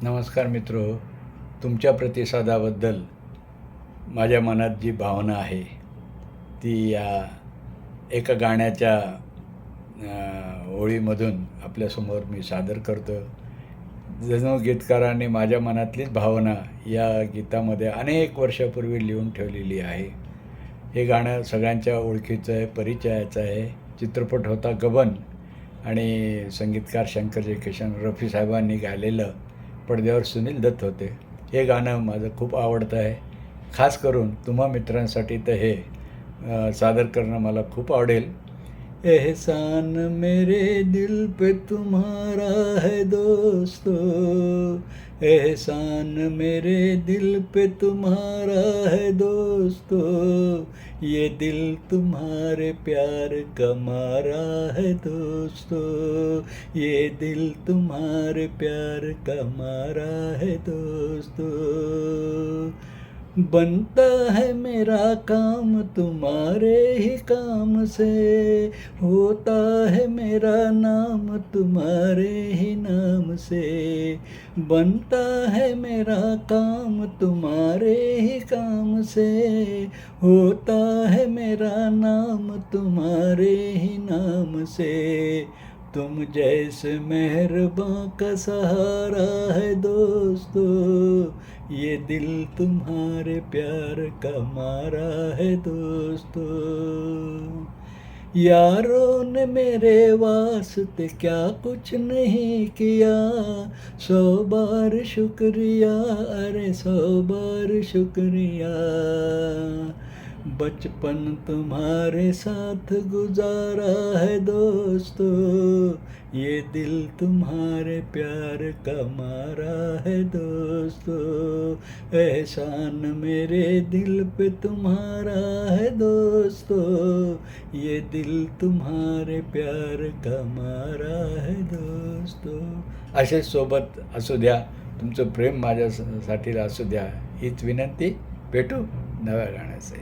नमस्कार मित्रो, तुमच्या प्रतिसादाबद्दल माझ्या मनात जी भावना आहे ती या एका गाण्याच्या ओळीमधून आपल्यासमोर मी सादर करतो. जणू गीतकाराने माझ्या मनातलीच भावना या गीतामध्ये अनेक वर्षापूर्वी लिहून ठेवलेली आहे. हे गाणं सगळ्यांच्या ओळखीचं आहे, परिचयाचं आहे. चित्रपट होता गबन आणि संगीतकार शंकर जयकिशन, रफी साहेबांनी गायलेलं. पडद्यावर सुनील दत्त होते. हे गाणं माझं खूप आवडतं आहे. खास करून तुम्हा मित्रांसाठी तर हे सादर करणं मला खूप आवडेल. एहसान मेरे दिल पे तुम्हारा है दोस्तों, एहसान मेरे दिल पे तुम्हारा है दोस्तों, ये दिल तुम्हारे प्यार का मारा है दोस्तों, ये दिल तुम्हारे प्यार का मारा है दोस्तों. बनता है मेरा काम तुम्हारे ही काम से, होता है मेरा नाम तुम्हारे ही नाम से. बनता है मेरा काम तुम्हारे ही काम से, होता है मेरा नाम तुम्हारे ही नाम से. तुम जैसे मेहरबां का सहारा है दोस्तों, ये दिल तुम्हारे प्यार का मारा है दोस्तों. यारों ने मेरे वास्ते क्या कुछ नहीं किया, 100 बार शुक्रिया, अरे 100 बार शुक्रिया. बचपन तुम्हारे साथ गुजारा है दोस्तों, ये दिल तुम्हारे प्यार का मारा है दोस्तों. एहसान मेरे दिल पे तुम्हारा है दोस्तों, ये दिल तुम्हारे प्यार का मारा है दोस्तों. असे सोबत असू द्या, तुमचं प्रेम माझ्यासाठी असू द्या हीच विनंती. भेटू नव्या गाण्यासहित.